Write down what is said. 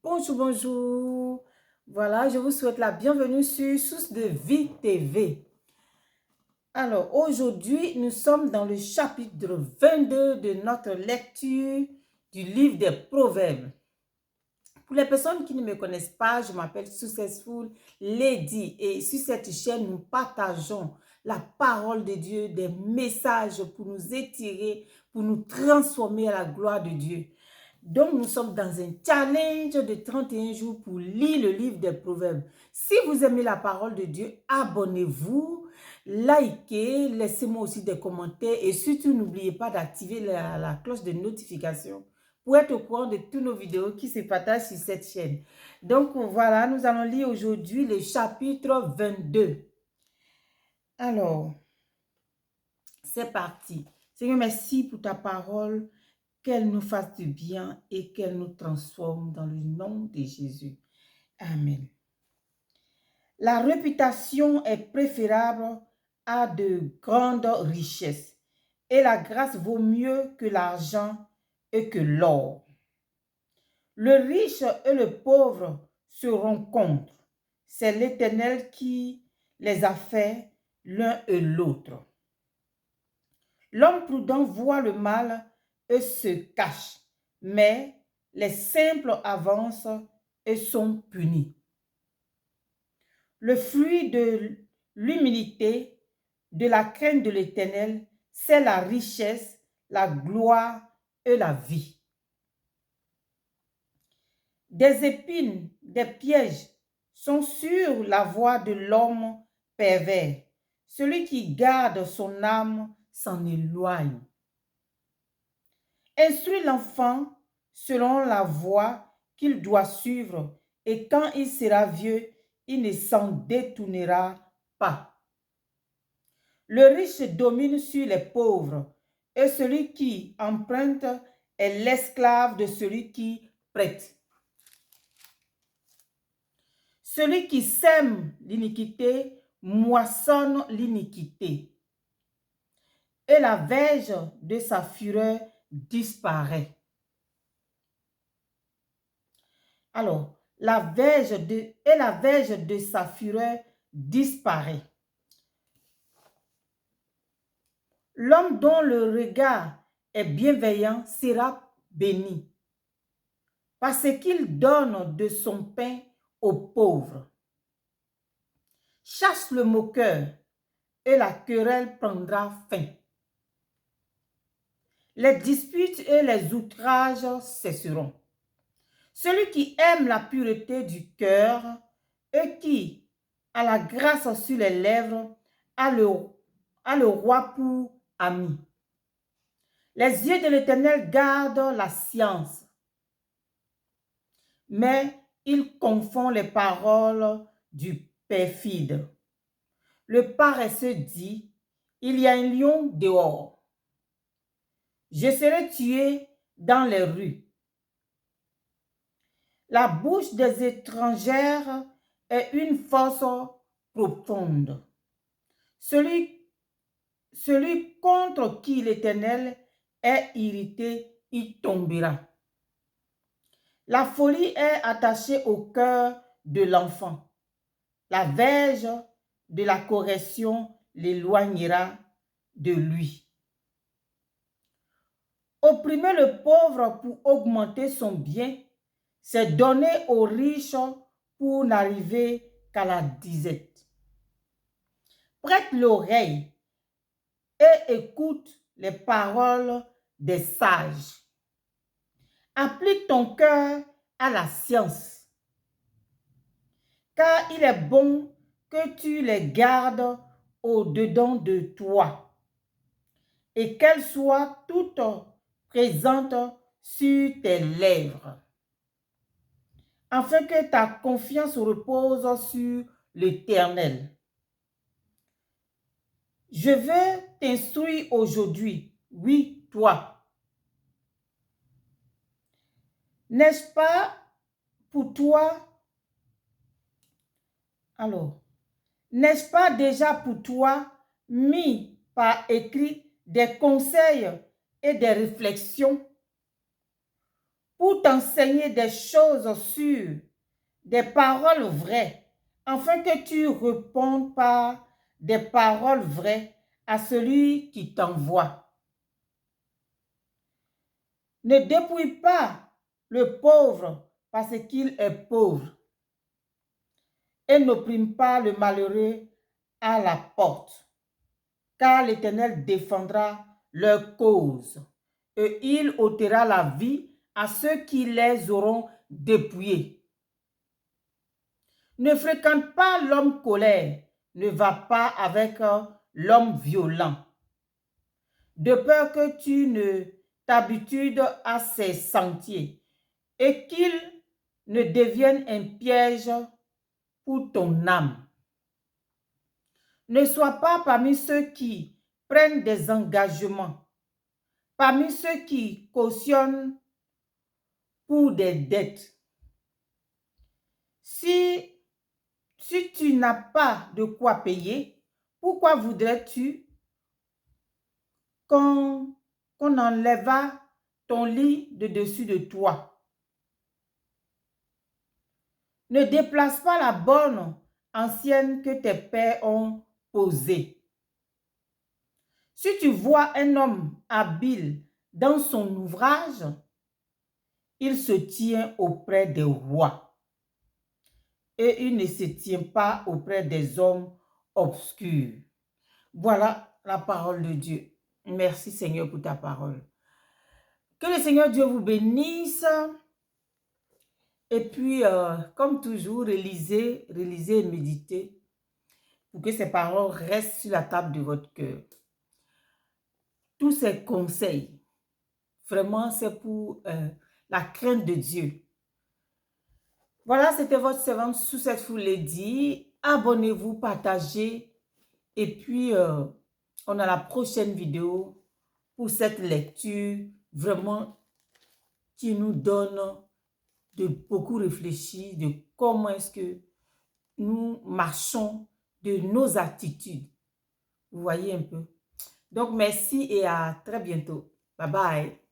Bonjour, bonjour. Voilà, je vous souhaite la bienvenue sur Source de Vie TV. Alors, aujourd'hui, nous sommes dans le chapitre 22 de notre lecture du livre des Proverbes. Pour les personnes qui ne me connaissent pas, je m'appelle Successful Lady et sur cette chaîne, nous partageons la parole de Dieu, des messages pour nous étirer, pour nous transformer à la gloire de Dieu. Donc, nous sommes dans un challenge de 31 jours pour lire le livre des Proverbes. Si vous aimez la parole de Dieu, abonnez-vous, likez, laissez-moi aussi des commentaires et surtout, n'oubliez pas d'activer la cloche de notification pour être au courant de toutes nos vidéos qui se partagent sur cette chaîne. Donc, voilà, nous allons lire aujourd'hui le chapitre 22. Alors, c'est parti. Seigneur, merci pour ta parole. Qu'elle nous fasse du bien et qu'elle nous transforme dans le nom de Jésus. Amen. La réputation est préférable à de grandes richesses et la grâce vaut mieux que l'argent et que l'or. Le riche et le pauvre se rencontrent. C'est l'Éternel qui les a fait l'un et l'autre. L'homme prudent voit le mal et se cache, mais les simples avancent et sont punis. Le fruit de l'humilité, de la crainte de l'Éternel, c'est la richesse, la gloire et la vie. Des épines, des pièges sont sur la voie de l'homme pervers. Celui qui garde son âme s'en éloigne. Instruis l'enfant selon la voie qu'il doit suivre, et quand il sera vieux, il ne s'en détournera pas. Le riche domine sur les pauvres, et celui qui emprunte est l'esclave de celui qui prête. Celui qui sème l'iniquité moissonne l'iniquité, et la verge de sa fureur disparaît. Alors, la verge de sa fureur disparaît. L'homme dont le regard est bienveillant sera béni, parce qu'il donne de son pain aux pauvres. Chasse le moqueur, et la querelle prendra fin. Les disputes et les outrages cesseront. Celui qui aime la pureté du cœur et qui a la grâce sur les lèvres a le roi pour ami. Les yeux de l'Éternel gardent la science, mais il confond les paroles du perfide. Le paresseux dit, il y a un lion dehors. Je serai tué dans les rues. La bouche des étrangères est une fosse profonde. Celui contre qui l'Éternel est irrité, y tombera. La folie est attachée au cœur de l'enfant. La verge de la correction l'éloignera de lui. Opprimer le pauvre pour augmenter son bien, c'est donner aux riches pour n'arriver qu'à la disette. Prête l'oreille et écoute les paroles des sages. Applique ton cœur à la science, car il est bon que tu les gardes au-dedans de toi et qu'elles soient toutes présentes sur tes lèvres, afin que ta confiance repose sur l'Éternel. Je veux t'instruire aujourd'hui, oui, toi. N'est-ce pas pour toi? Alors, n'est-ce pas déjà pour toi mis par écrit des conseils et des réflexions pour t'enseigner des choses sûres, des paroles vraies, afin que tu répondes par des paroles vraies à celui qui t'envoie. Ne dépouille pas le pauvre parce qu'il est pauvre et n'opprime pas le malheureux à la porte, car l'Éternel défendra leur cause et il ôtera la vie à ceux qui les auront dépouillés. Ne fréquente pas l'homme colère, ne va pas avec l'homme violent, de peur que tu ne t'habitues à ses sentiers et qu'il ne devienne un piège pour ton âme. Ne sois pas parmi ceux qui prennent des engagements, parmi ceux qui cautionnent pour des dettes. Si tu n'as pas de quoi payer, pourquoi voudrais-tu qu'on enlève ton lit de dessus de toi? Ne déplace pas la borne ancienne que tes pères ont posée. Si tu vois un homme habile dans son ouvrage, il se tient auprès des rois et il ne se tient pas auprès des hommes obscurs. Voilà la parole de Dieu. Merci Seigneur pour ta parole. Que le Seigneur Dieu vous bénisse. Et puis, comme toujours, rélisez et méditez pour que ces paroles restent sur la table de votre cœur. Tous ces conseils, vraiment, c'est pour la crainte de Dieu. Voilà, c'était votre servante Susette Lady. Abonnez-vous, partagez. Et puis, on a la prochaine vidéo pour cette lecture vraiment qui nous donne de beaucoup réfléchir de comment est-ce que nous marchons, de nos attitudes. Vous voyez un peu. Donc, merci et à très bientôt. Bye bye.